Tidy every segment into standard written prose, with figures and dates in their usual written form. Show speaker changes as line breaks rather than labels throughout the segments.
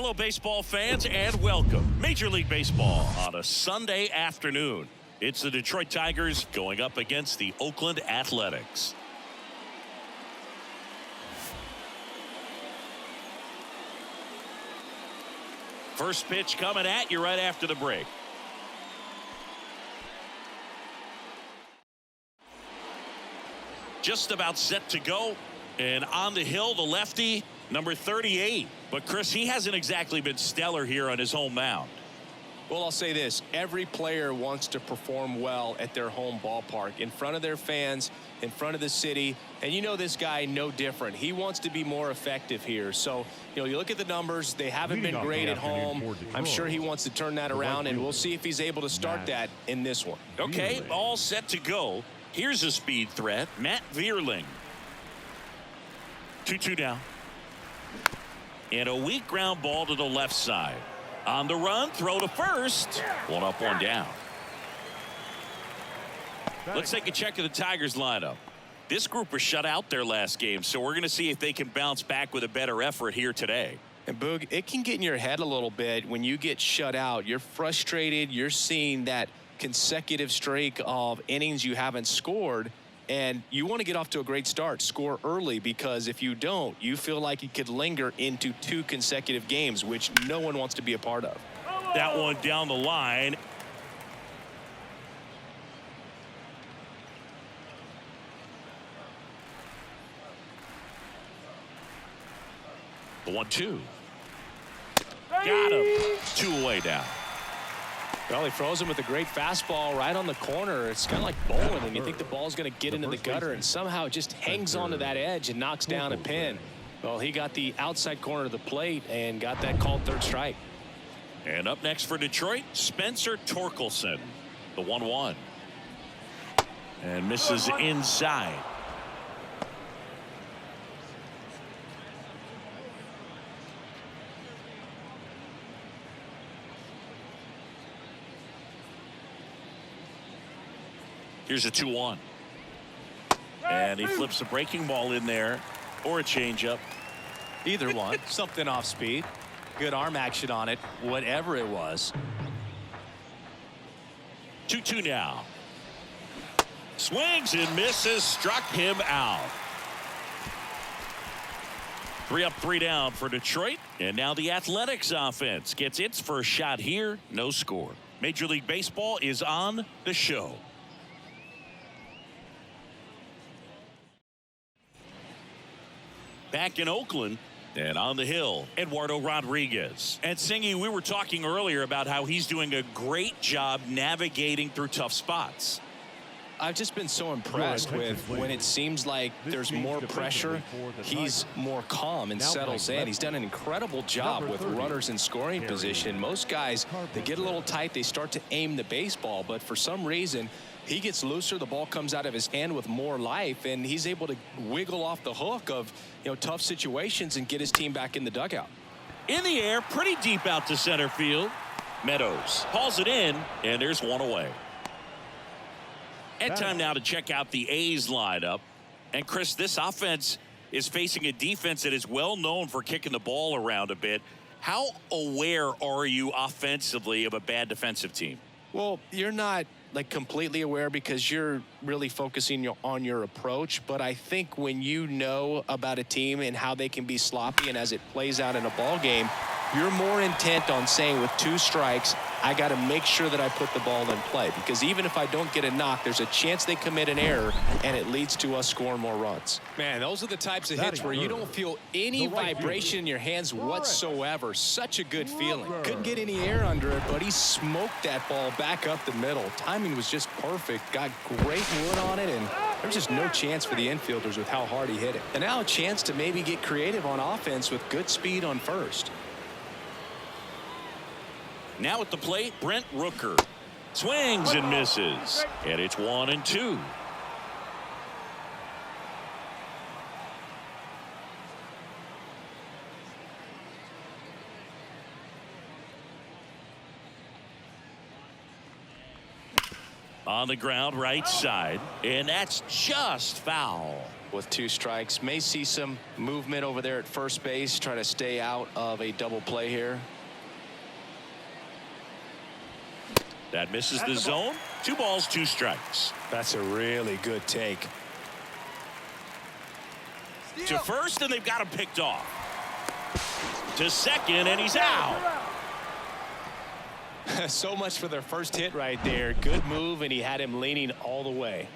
Hello, baseball fans, and welcome. Major League Baseball on a Sunday afternoon. It's the Detroit Tigers going up against the Oakland Athletics. First pitch coming at you right after the break. Just about set to go. And on the hill, the lefty, number 38. But, Chris, he hasn't exactly been stellar here on his home mound.
Well, I'll say this. Every player wants to perform well at their home ballpark, in front of their fans, in front of the city. And you know this guy no different. He wants to be more effective here. So, you look at the numbers. They haven't been great at home. I'm sure he wants to turn that around, and we'll see if he's able to start that in this one.
Okay, all set to go. Here's a speed threat, Matt Vierling. 2-2 now. And a weak ground ball to the left side. On the run, throw to first. One up, one down. Let's take a check of the Tigers lineup. This group was shut out their last game, so we're going to see if they can bounce back with a better effort here today.
And Boog, it can get in your head a little bit when you get shut out. You're frustrated. You're seeing that consecutive streak of innings you haven't scored. And you want to get off to a great start, score early, because if you don't, you feel like you could linger into 2 consecutive games, which no one wants to be a part of.
That one down the line. The 1-2. Got him. 2 away down.
Well, he throws him with a great fastball right on the corner. It's kind of like bowling, and you think the ball's going to get into the gutter, and somehow it just hangs onto that edge and knocks down a pin. Well, he got the outside corner of the plate and got that called third strike.
And up next for Detroit, Spencer Torkelson, the 1-1. And misses inside. Here's a 2-1. And he flips a breaking ball in there, or a changeup.
Either one. Something off speed. Good arm action on it, whatever it was.
2-2 now. Swings and misses, struck him out. 3 up, 3 down for Detroit. And now the Athletics offense gets its first shot here. No score. Major League Baseball is on the show. Back in Oakland and on the hill, Eduardo Rodriguez. And Singy, we were talking earlier about how he's doing a great job navigating through tough spots.
I've just been so impressed with when it seems like there's more pressure, he's more calm and settles in. He's done an incredible job with runners in scoring position. Most guys, they get a little tight, they start to aim the baseball, but for some reason, he gets looser, the ball comes out of his hand with more life, and he's able to wiggle off the hook of tough situations and get his team back in the dugout.
In the air, pretty deep out to center field. Meadows hauls it in, and there's one away. And time now to check out the A's lineup. And Chris, this offense is facing a defense that is well known for kicking the ball around a bit. How aware are you offensively of a bad defensive team?
Well, you're not completely aware because you're really focusing on your approach. But I think when you know about a team and how they can be sloppy and as it plays out in a ball game, you're more intent on saying with 2 strikes, I got to make sure that I put the ball in play, because even if I don't get a knock, there's a chance they commit an error and it leads to us scoring more runs.
Man, those are the types of hits where you don't feel any vibration in your hands whatsoever. Such a good feeling.
Couldn't get any air under it, but he smoked that ball back up the middle. Timing was just perfect. Got great wood on it, and there's just no chance for the infielders with how hard he hit it. And now a chance to maybe get creative on offense with good speed on first.
Now at the plate, Brent Rooker. Swings and misses. And it's 1-2. On the ground, right side. And that's just foul.
with 2 strikes. May see some movement over there at first base. Try to stay out of a double play here.
That misses the zone. 2 balls, 2 strikes.
That's a really good take.
To first, and they've got him picked off. To second, and he's out.
So much for their first hit right there. Good move, and he had him leaning all the way.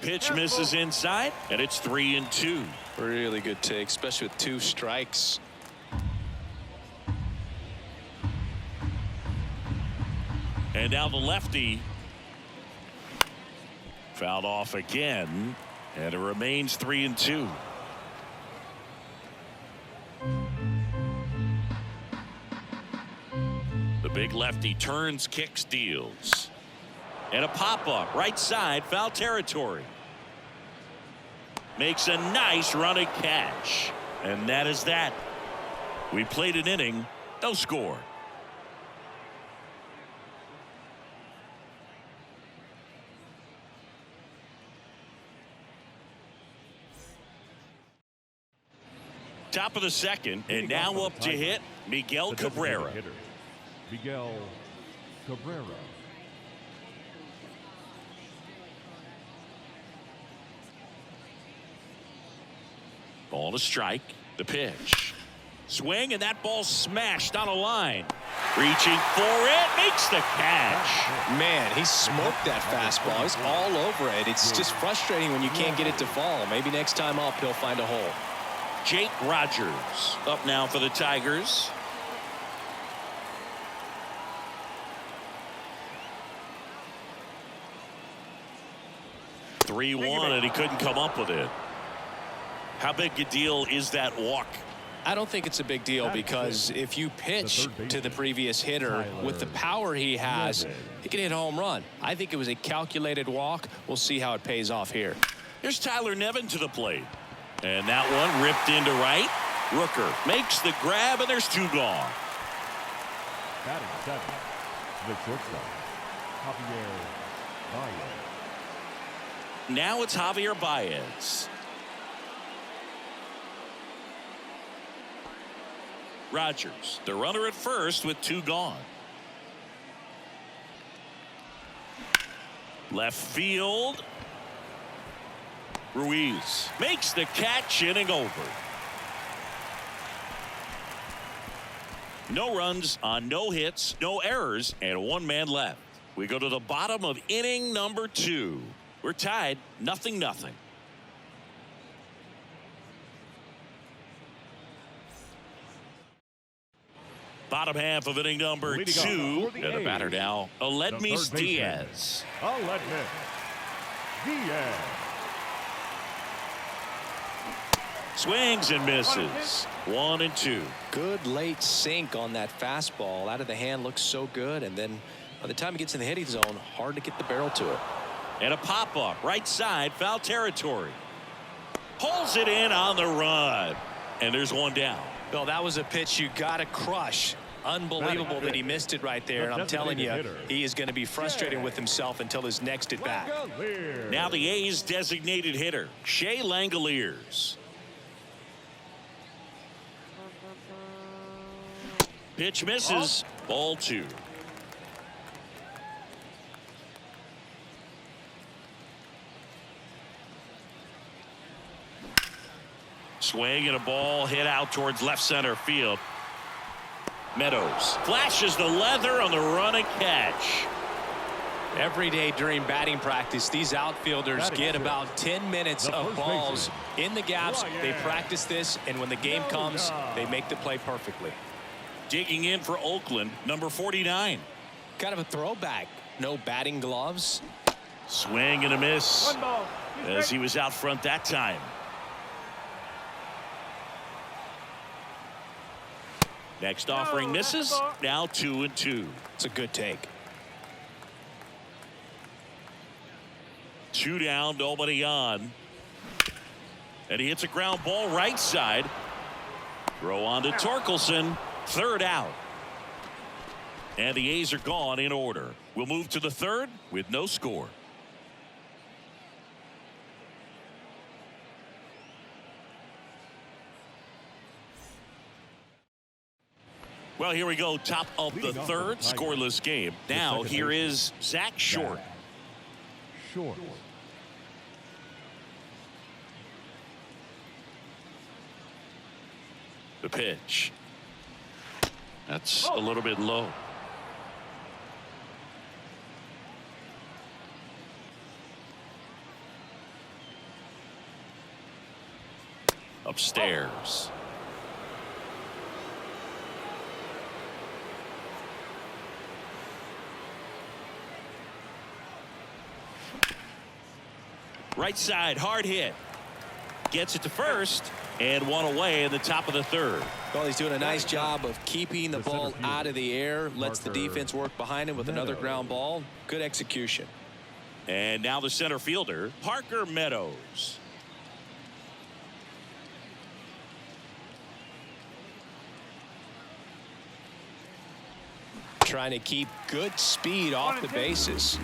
Pitch misses inside, and it's 3-2.
Really good take, especially with 2 strikes.
And now the lefty fouled off again, and it remains 3-2. The big lefty turns, kicks, deals. And a pop-up right side, foul territory. Makes a nice running catch. And that is that. We played an inning, no score. Top of the second, and now up to hit Miguel Cabrera.
Miguel Cabrera.
Ball to strike. The pitch. Swing, and that ball smashed on a line. Reaching for it. Makes the catch.
Man, he smoked that fastball. He's all over it. It's just frustrating when you can't get it to fall. Maybe next time up he'll find a hole.
Jake Rogers up now for the Tigers. (3-1) and he couldn't come up with it. How big a deal is that walk?
I don't think it's a big deal because if you pitch to the previous hitter with the power he has, he can hit a home run. I think it was a calculated walk. We'll see how it pays off here.
Here's Tyler Nevin to the plate. And that one ripped into right. Rooker makes the grab, and there's 2 gone.
Batting 7, the shortstop, Javier Baez.
Now it's Javier Baez. Rogers, the runner at first with 2 gone. Left field. Ruiz makes the catch, inning over. No runs on no hits, no errors, and 1 man left. We go to the bottom of inning number 2. We're tied 0-0. Bottom half of inning number 2. And the batter now, Aledmys Diaz.
Aledmys Diaz.
Swings and misses. 1-2.
Good late sink on that fastball. Out of the hand, looks so good, and then by the time he gets in the hitting zone, hard to get the barrel to it.
And a pop-up right side, foul territory. Pulls it in on the run, and there's 1 down.
Well, that was a pitch you got to crush. Unbelievable that he missed it right there, and I'm telling you, he is going to be frustrated with himself until his next at bat.
Now the A's designated hitter, Shea Langoliers. Pitch misses. Ball 2. Swing and a ball hit out towards left center field. Meadows flashes the leather on the run and catch.
Every day during batting practice, these outfielders get about 10 minutes of balls in the gaps. They practice this, and when the game comes, they make the play perfectly.
Digging in for Oakland, number 49.
Kind of a throwback. No batting gloves.
Swing and a miss as he was out front that time. Next offering misses. Now 2-2.
It's a good take.
2 down, nobody on. And he hits a ground ball right side. Throw on to Torkelson. Third out. And the A's are gone in order. We'll move to the third with no score. Well, here we go. Top of the third. Scoreless game. Now here is Zach Short.
Short.
The pitch. That's a little bit low. Upstairs. Right side, hard hit. Gets it to first, and one away in the top of the third.
Well, he's doing a nice job of keeping the ball out of the air. Lets the defense work behind him with another ground ball. Good execution.
And now the center fielder, Parker Meadows.
Trying to keep good speed off the bases.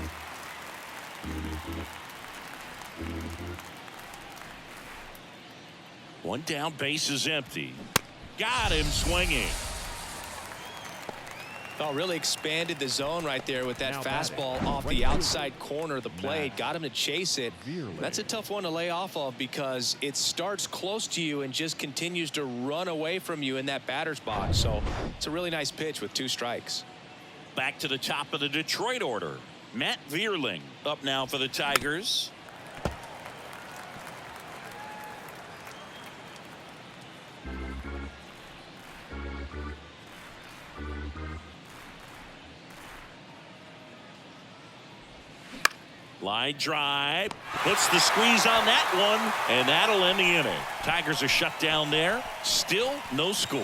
One down, base is empty. Got him swinging.
Oh, really expanded the zone right there with that fastball off the outside corner of the plate. Got him to chase it. That's a tough one to lay off of because it starts close to you and just continues to run away from you in that batter's box. So it's a really nice pitch with 2 strikes.
Back to the top of the Detroit order. Matt Vierling up now for the Tigers. Line drive. Puts the squeeze on that one, and that'll end the inning. Tigers are shut down there. Still no score.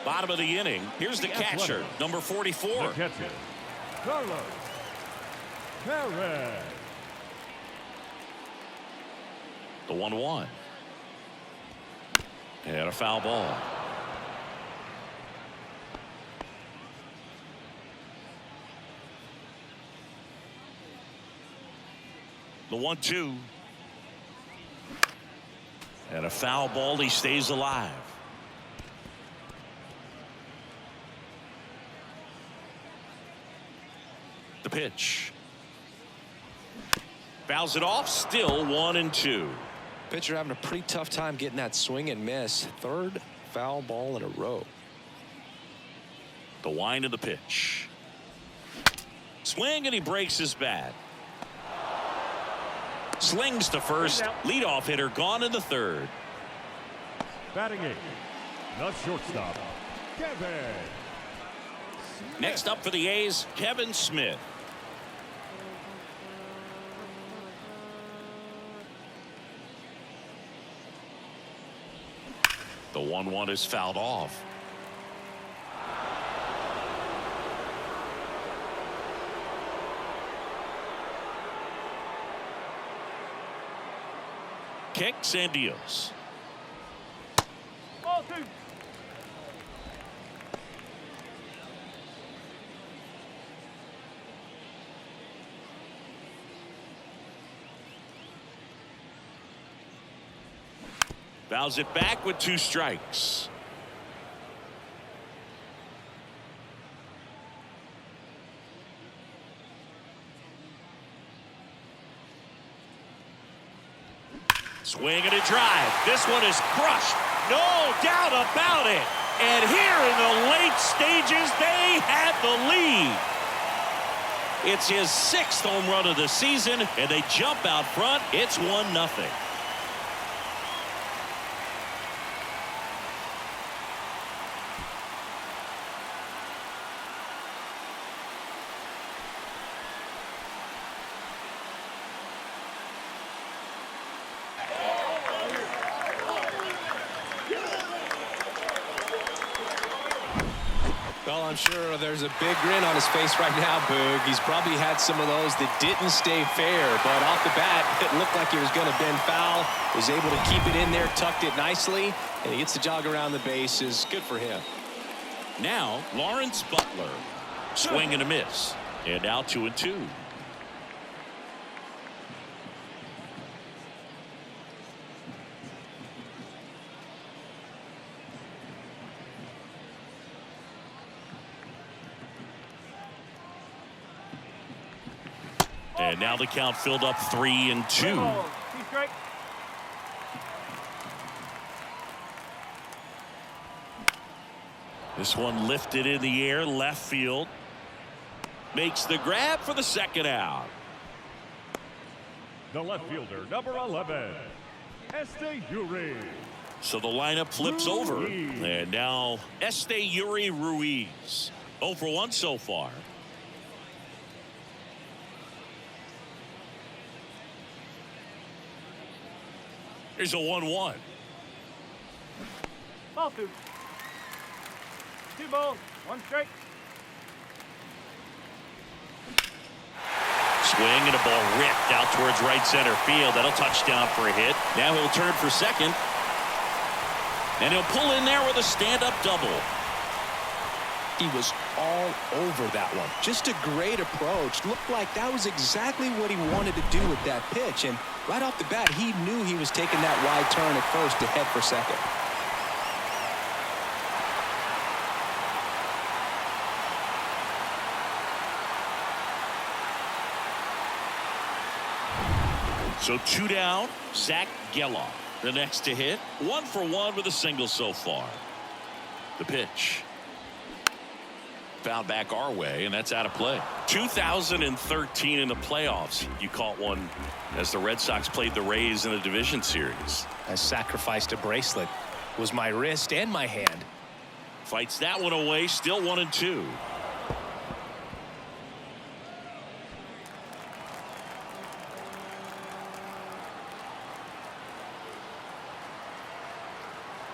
Bottom of the inning. Here's the catcher, number 44.
The catcher, Carlos Perez.
The 1-1. And a foul ball. The 1-2. And a foul ball. He stays alive. The pitch. Fouls it off. Still 1-2.
Pitcher having a pretty tough time getting that swing and miss. 3rd foul ball in a row.
The wind of the pitch. Swing, and he breaks his bat. Slings to first. Leadoff hitter gone in the 3rd.
Batting 8th, the shortstop, Kevin.
Next up for the A's, Kevin Smith. The 1-1 is fouled off. Kicks and deals. Fouls it back with 2 strikes. Swing and a drive. This one is crushed. No doubt about it. And here in the late stages, they had the lead. It's his 6th home run of the season, and they jump out front. It's 1-0.
I'm sure there's a big grin on his face right now, Boog. He's probably had some of those that didn't stay fair, but off the bat, it looked like he was going to bend foul. Was able to keep it in there, tucked it nicely, and he gets the jog around the bases. Good for him.
Now, Lawrence Butler. Swing and a miss. And now 2-2. And now the count filled up 3-2. This one lifted in the air, left field. Makes the grab for the second out.
The left fielder, number 11, Yuri.
So the lineup flips over. And now Yuri Ruiz. 0 for 1 so far. Here's a 1-1.
Ball 2. 2 balls, 1 strike.
Swing and a ball ripped out towards right center field. That'll touch down for a hit. Now he'll turn for second. And he'll pull in there with a stand-up double.
He was all over that one. Just a great approach. Looked like that was exactly what he wanted to do with that pitch. And right off the bat, he knew he was taking that wide turn at first to head for second.
So 2 down, Zach Geloff. The next to hit. 1 for 1 with a single so far. The pitch. Fouled back our way, and that's out of play. 2013 in the playoffs. You caught one as the Red Sox played the Rays in the division series.
I sacrificed a bracelet. It was my wrist and my hand.
Fights that one away, still 1-2.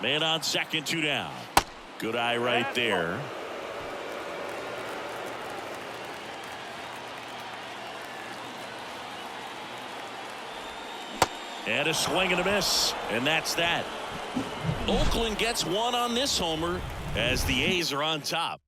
Man on second, 2 down. Good eye right there. And a swing and a miss. And that's that. Oakland gets one on this homer as the A's are on top.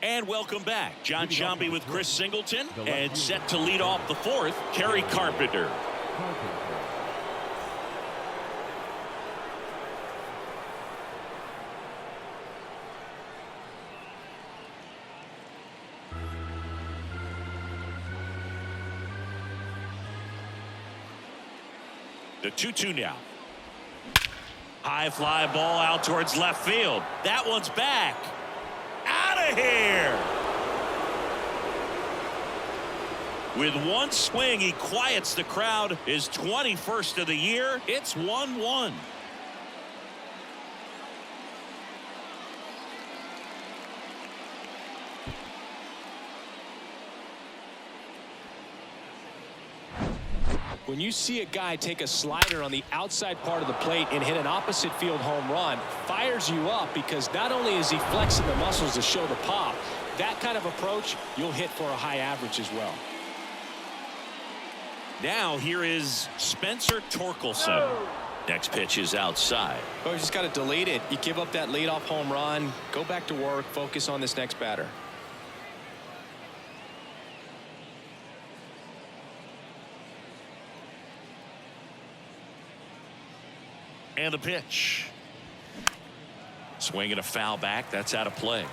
And welcome back. John Sciambi with Chris Singleton. And set to lead off the 4th, Kerry Carpenter. The 2-2 now. High fly ball out towards left field. That one's back. Out of here. With one swing, he quiets the crowd. His 21st of the year. It's 1-1.
When you see a guy take a slider on the outside part of the plate and hit an opposite field home run, fires you up because not only is he flexing the muscles to show the pop, that kind of approach, you'll hit for a high average as well.
Now here is Spencer Torkelson. Next pitch is outside.
Oh, you just got to delete it. You give up that leadoff home run, go back to work, focus on this next batter.
And the pitch. Swing and a foul back. That's out of play.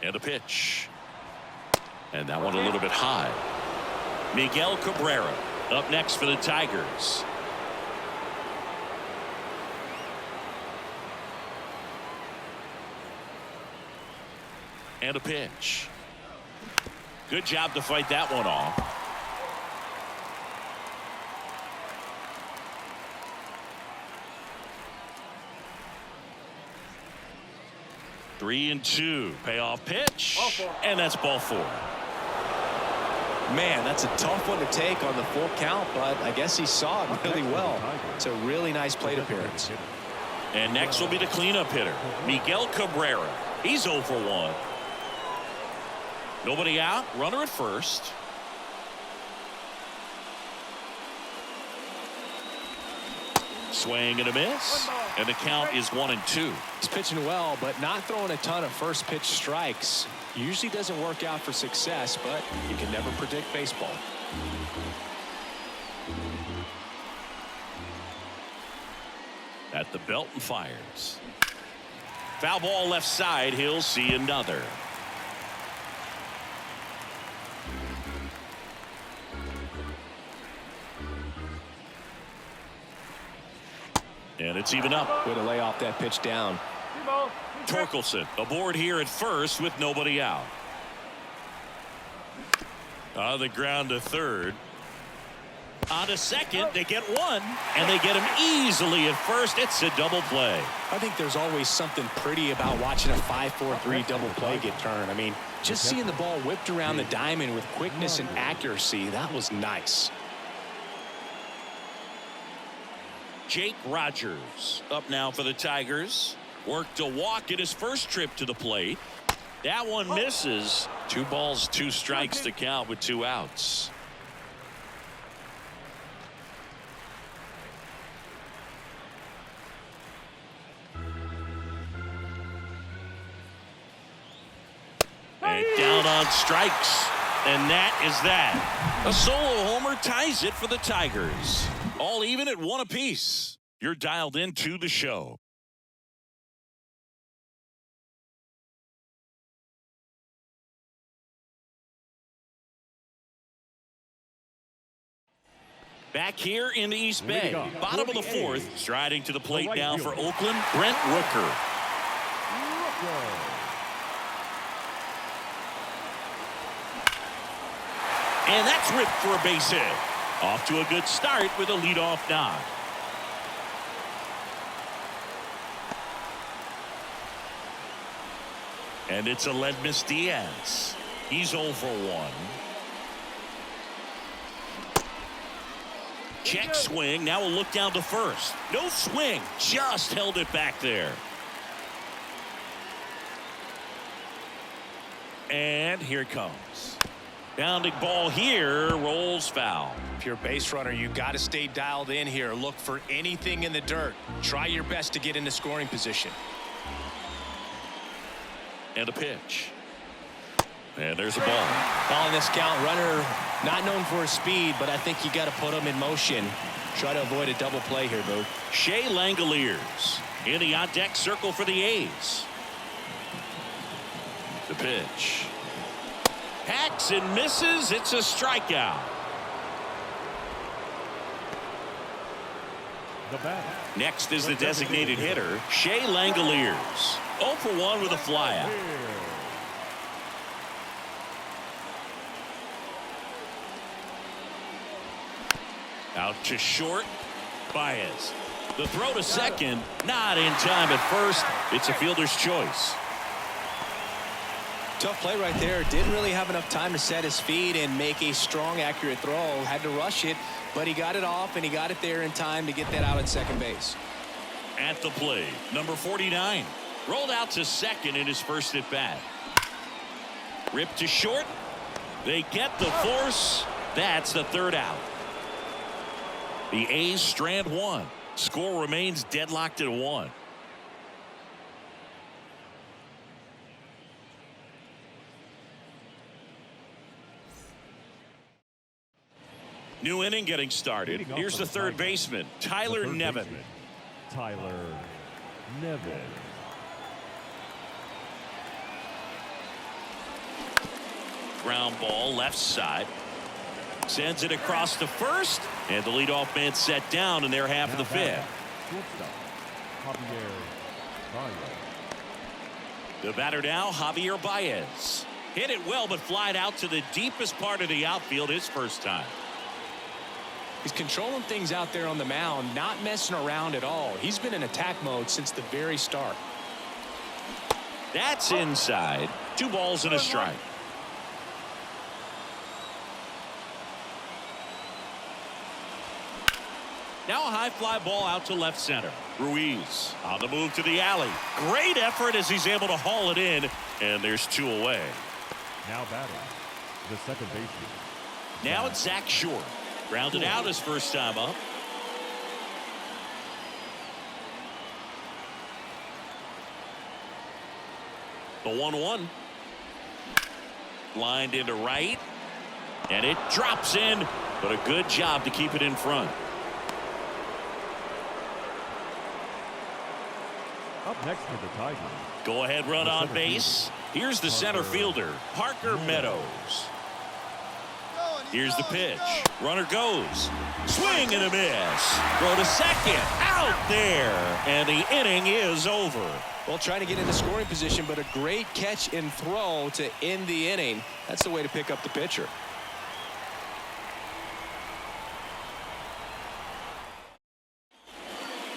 And the pitch. And that one a little bit high. Miguel Cabrera up next for the Tigers. And a pitch. Good job to fight that one off. Three and two. Payoff pitch. And that's ball four.
Man, that's a tough one to take on the full count, but I guess he saw it really well. It's a really nice plate appearance.
And next will be the cleanup hitter, Miguel Cabrera. He's 0 for 1. Nobody out. Runner at first. Swing and a miss. And the count is 1 and 2.
He's pitching well, but not throwing a ton of first pitch strikes. Usually doesn't work out for success, but you can never predict baseball.
At the belt and fires. Foul ball left side. He'll see another. And it's even up.
Way to lay off that pitch down.
Torkelson aboard here at first with nobody out. On the ground to third. On to second, they get one, and they get him easily at first. It's a double play.
I think there's always something pretty about watching a 5-4-3 double play get turned. I mean, just seeing the ball whipped around the diamond with quickness and accuracy, that was nice.
Jake Rogers up now for the Tigers. Worked a walk in his first trip to the plate. That one misses. 2 balls, 2 strikes to count with 2 outs. And down on strikes. And that is that. A solo homer ties it for the Tigers. All even at 1 apiece. You're dialed into the show. Back here in the East Bay, bottom of the 4th, striding to the plate now for Oakland, Brent Rooker. And that's ripped for a base hit. Off to a good start with a leadoff knock. And it's Aledmys Diaz. He's 0 for 1. Check swing. Now a look down to first. No swing. Just held it back there. And here it comes. Bounding ball here. Rolls foul.
If you're a base runner, you got to stay dialed in here. Look for anything in the dirt. Try your best to get into scoring position.
And a pitch. And there's a ball.
Ball in this count. Runner not known for his speed, but I think you got to put him in motion. Try to avoid a double play here, Boo.
Shea Langoliers in the on-deck circle for the A's. The pitch. Hacks and misses. It's a strikeout. Next is the designated hitter, Shea Langoliers. 0 for 1 with a flyout. Out to short. Baez. The throw to second. Not in time at first. It's a fielder's choice.
Tough play right there. Didn't really have enough time to set his feet and make a strong, accurate throw. Had to rush it, but he got it off, and he got it there in time to get that out at second base.
At the plate, number 49. Rolled out to second in his first at bat. Ripped to short. They get the force. That's the third out. The A's strand one. Score remains deadlocked at 1. New inning getting started. Here's the third baseman, Tyler Nevin.
Tyler Nevin.
Ground ball left side. Sends it across to first. And the leadoff man set down in their half of the fifth. The batter now, Javier Baez. Hit it well, but flied out to the deepest part of the outfield his first time.
He's controlling things out there on the mound, not messing around at all. He's been in attack mode since the very start.
That's inside. 2 balls and a strike. Now a high fly ball out to left center. Ruiz on the move to the alley. Great effort as he's able to haul it in, and there's 2 away.
Now batting, the second baseman.
Now it's Zach Short. Grounded out his first time up. The 1-1. Lined into right. And it drops in, but a good job to keep it in front.
Up next for the Tigers.
Go ahead run on base. Here's the center fielder, Parker Meadows. Here's the pitch. Runner goes. Swing and a miss. Throw to second. Out there. And the inning is over.
Well, trying to get into scoring position, but a great catch and throw to end the inning. That's the way to pick up the pitcher.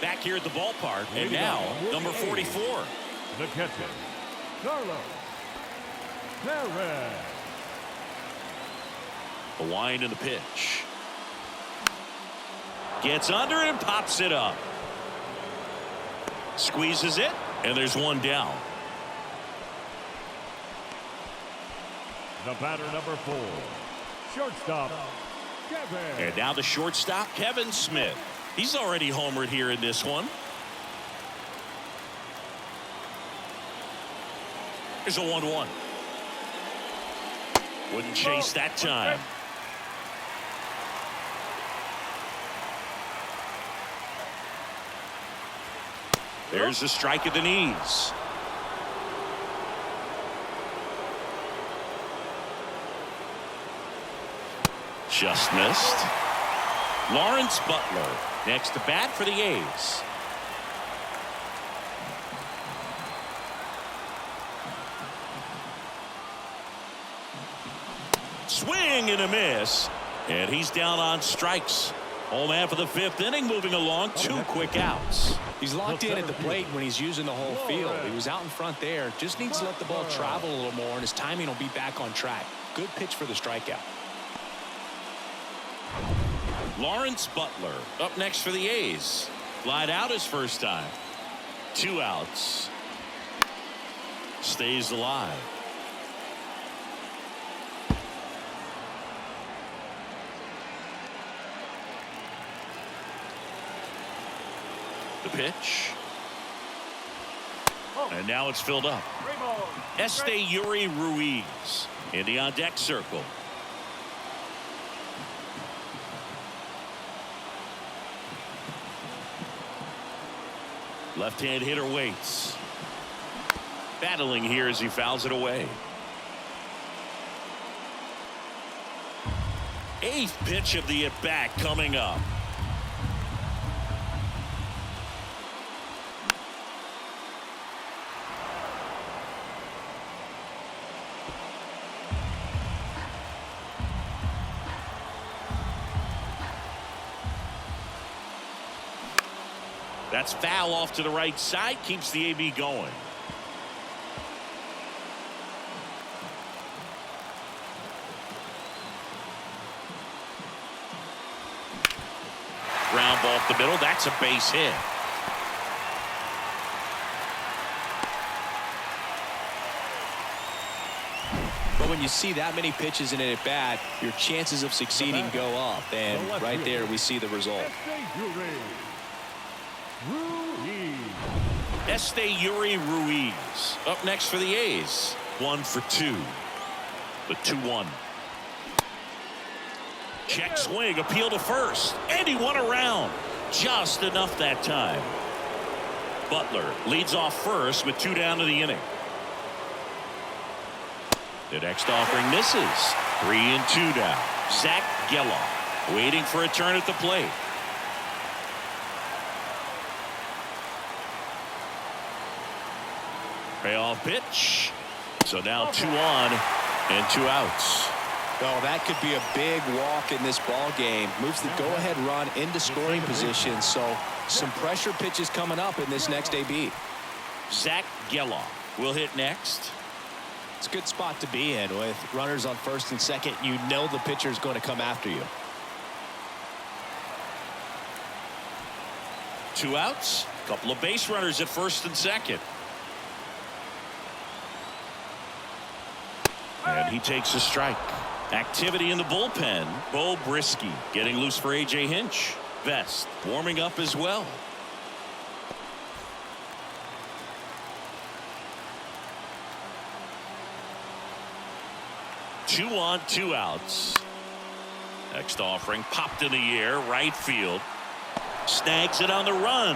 Back here at the ballpark, and now number 44.
The catcher, Carlos Perez.
The wind and the pitch. Gets under it and pops it up. Squeezes it, and there's 1 down.
The batter number 4, shortstop, Kevin.
And now the shortstop, Kevin Smith. He's already homered here in this one. There's a 1-1. Wouldn't chase that time. There's a strike at the knees. Just missed. Lawrence Butler next to bat for the A's. Swing and a miss, and he's down on strikes. Home half of the 5th inning, moving along, 2 quick outs.
He's locked in at the plate when he's using the whole field. He was out in front there, just needs to let the ball travel a little more, and his timing will be back on track. Good pitch for the strikeout.
Lawrence Butler up next for the A's. Flied out his first time. 2 outs. Stays alive. The pitch. And now it's filled up. Yuri Ruiz in the on deck circle. Left-hand hitter waits. Battling here as he fouls it away. 8th pitch of the at-bat coming up. That's foul off to the right side, keeps the AB going. Ground ball up the middle, that's a base hit.
But when you see that many pitches in an at-bat, your chances of succeeding go up, and right there we see the result.
Yuri Ruiz up next for the A's. 1 for 2. The 2-1. Check swing, appeal to first, and he won around. Just enough that time. Butler leads off first with 2 down to the inning. The next offering misses. 3-2 now. Zach Geloff waiting for a turn at the plate. Payoff pitch. So now 2 on and 2 outs.
Well, that could be a big walk in this ball game. Moves the go-ahead run into scoring position. So some pressure pitches coming up in this next AB.
Zach Geloff will hit next.
It's a good spot to be in with runners on first and second. You know the pitcher is going to come after you.
2 outs. Couple of base runners at first and second. And he takes a strike. Activity in the bullpen. Bo Brisky getting loose for A.J. Hinch. Vest warming up as well. Two on, 2 outs. Next offering popped in the air, right field. Snags it on the run.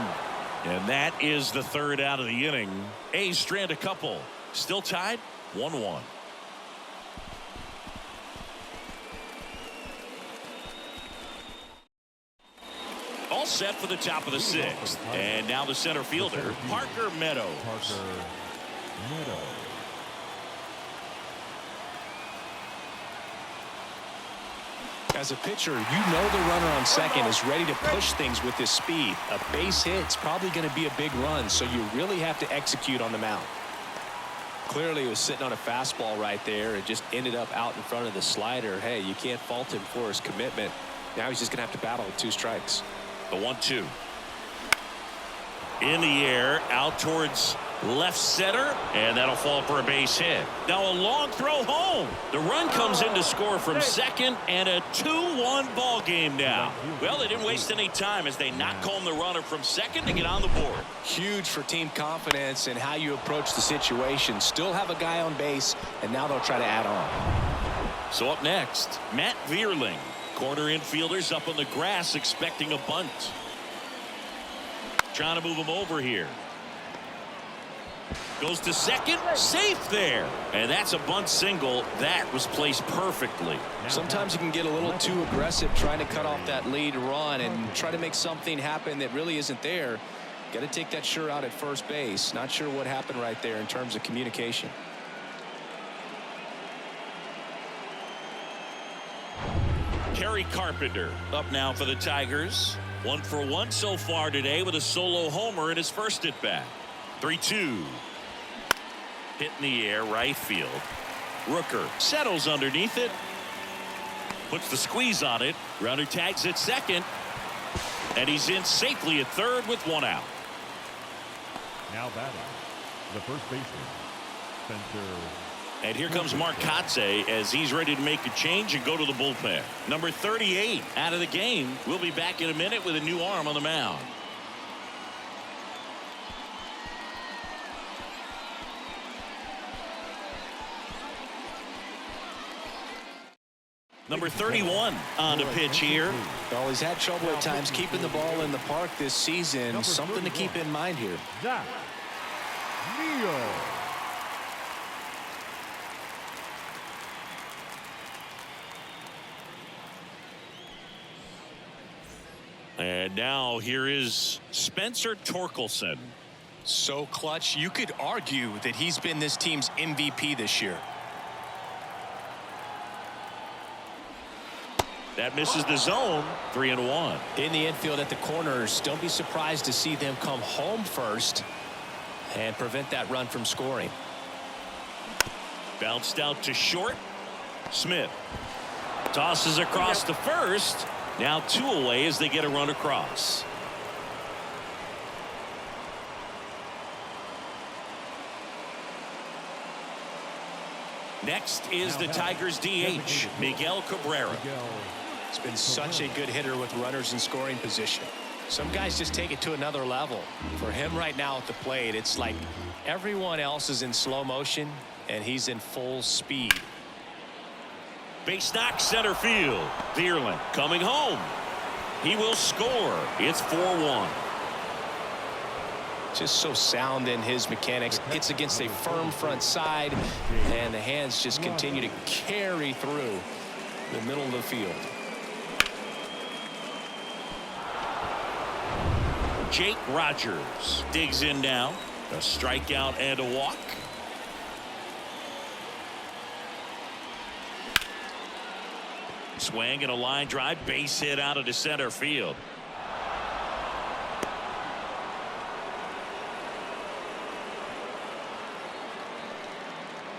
And that is the 3rd out of the inning. A's strand a couple. Still tied 1-1. All set for the top of the 6th. And now the center fielder, Parker Meadows.
As a pitcher, you know the runner on second is ready to push things with his speed. A base hit's probably going to be a big run, so you really have to execute on the mound. Clearly, he was sitting on a fastball right there and just ended up out in front of the slider. Hey, you can't fault him for his commitment. Now he's just going to have to battle with 2 strikes.
The 1-2. In the air, out towards left center, and that'll fall for a base hit. Now a long throw home. The run comes in to score from second, and a 2-1 ball game now. Well, they didn't waste any time as they knock home the runner from second to get on the board.
Huge for team confidence and how you approach the situation. Still have a guy on base, and now they'll try to add on.
So up next, Matt Vierling. Corner infielders up on the grass expecting a bunt. Trying to move him over here. Goes to second, safe there. And that's a bunt single. That was placed perfectly.
Sometimes you can get a little too aggressive trying to cut off that lead run and try to make something happen that really isn't there. Got to take that sure out at first base. Not sure what happened right there in terms of communication.
Kerry Carpenter up now for the Tigers. 1 for 1 so far today with a solo homer in his first at bat. 3-2. Hit in the air, right field. Rooker settles underneath it. Puts the squeeze on it. Runner tags at second. And he's in safely at third with 1 out.
Now batting, the first baseman, Spencer.
And here comes Mark Kotze as he's ready to make a change and go to the bullpen. Number 38 out of the game. We'll be back in a minute with a new arm on the mound. Number 31 on the pitch here.
Well, he's had trouble at times keeping the ball in the park this season. Something to keep in mind here.
Zach Neal.
And now here is Spencer Torkelson.
So clutch, you could argue that he's been this team's MVP this year.
That misses the zone. 3-1.
In the infield at the corners, don't be surprised to see them come home first and prevent that run from scoring.
Bounced out to short. Smith tosses across to first. Now 2 away as they get a run across. Next is the Tigers DH, Miguel Cabrera.
He's been such a good hitter with runners in scoring position. Some guys just take it to another level. For him right now at the plate, it's like everyone else is in slow motion and he's in full speed.
Base knock center field. Vierling coming home. He will score. It's 4-1.
Just so sound in his mechanics. Hits against a firm front side, and the hands just continue to carry through the middle of the field.
Jake Rogers digs in now. A strikeout and a walk. Swing and a line drive, base hit out of the center field.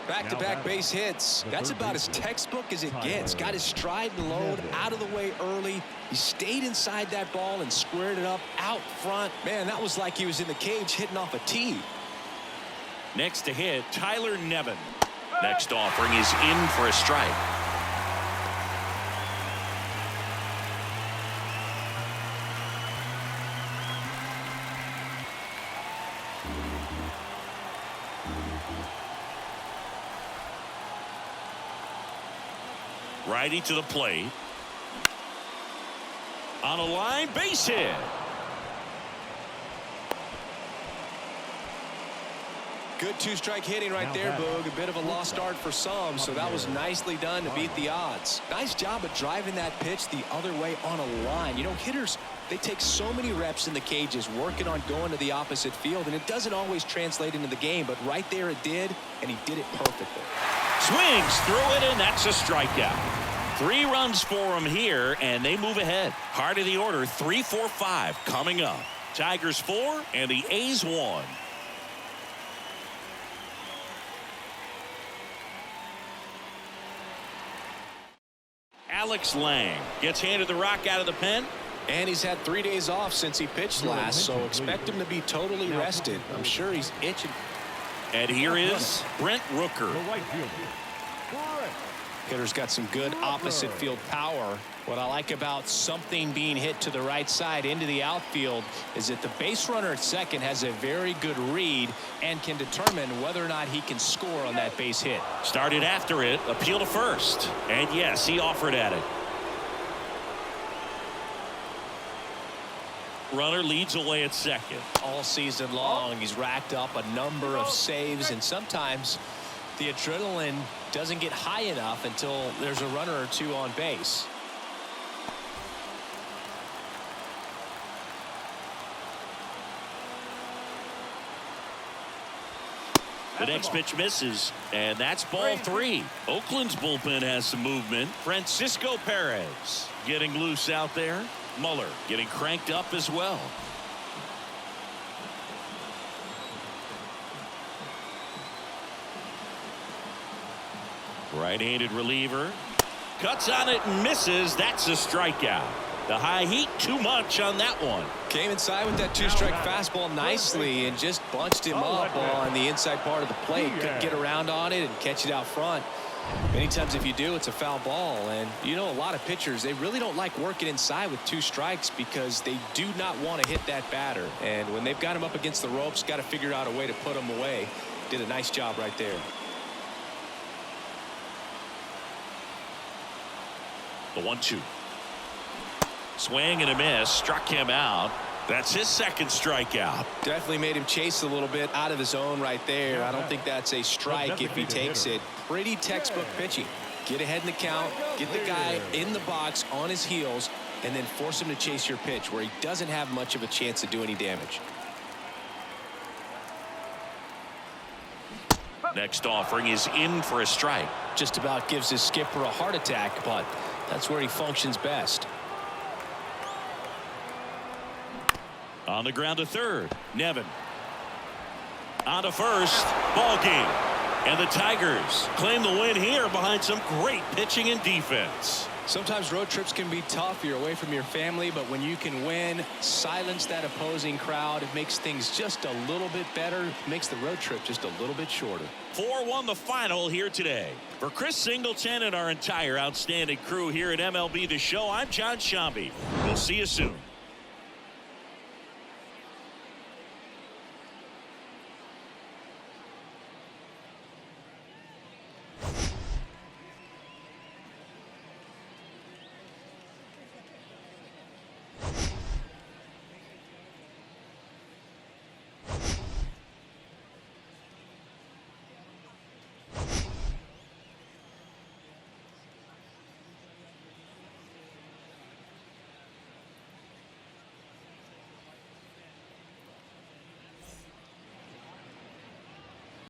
Back-to-back base hits. That's about as textbook as it gets. Got his stride and load out of the way early. He stayed inside that ball and squared it up out front. Man, that was like he was in the cage hitting off a tee.
Next to hit, Tyler Nevin. Next offering is in for a strike. Righty to the plate. On a line, base hit.
Good two-strike hitting right there, Boog. A bit of a lost start for some, so that was nicely done to beat the odds. Nice job of driving that pitch the other way on a line. You know, hitters, they take so many reps in the cages working on going to the opposite field, and it doesn't always translate into the game, but right there it did, and he did it perfectly.
Swings through it, and that's a strikeout. 3 runs for him here, and they move ahead. Heart of the order, 3, 4, 5 coming up. Tigers 4 and the A's 1. Alex Lang gets handed the rock out of the pen.
And he's had 3 days off since he pitched last, so expect him to be totally rested. I'm sure he's itching.
And here is Brent Rooker.
Hitter's got some good opposite field power. What I like about something being hit to the right side into the outfield is that the base runner at second has a very good read and can determine whether or not he can score on that base hit.
Started after it, appeal to first. And yes, he offered at it. Runner leads away at second.
All season long, he's racked up a number of saves, and sometimes the adrenaline doesn't get high enough until there's a runner or two on base.
The next pitch misses, and that's ball 3. Oakland's bullpen has some movement. Francisco Perez getting loose out there. Muller getting cranked up as well. Right-handed reliever. Cuts on it and misses. That's a strikeout. The high heat, too much on that one.
Came inside with that two-strike fastball nicely and just bunched him up on the inside part of the plate. Couldn't get around on it and catch it out front. Many times if you do, it's a foul ball. And you know, a lot of pitchers, they really don't like working inside with 2 strikes because they do not want to hit that batter. And when they've got him up against the ropes, got to figure out a way to put him away. Did a nice job right there.
The 1-2. Swing and a miss. Struck him out. That's his second strikeout.
Definitely made him chase a little bit out of his zone right there. I don't think that's a strike if he takes it. Pretty textbook pitching. Get ahead in the count, get the guy in the box on his heels, and then force him to chase your pitch where he doesn't have much of a chance to do any damage.
Next offering is in for a strike.
Just about gives his skipper a heart attack, but that's where he functions best.
On the ground to third. Nevin. On to first. Ball game. And the Tigers claim the win here behind some great pitching and defense.
Sometimes road trips can be tough. You're away from your family, but when you can win, silence that opposing crowd, it makes things just a little bit better. Makes the road trip just a little bit shorter.
4-1 the final here today. For Chris Singleton and our entire outstanding crew here at MLB The Show, I'm John Shambi. We'll see you soon.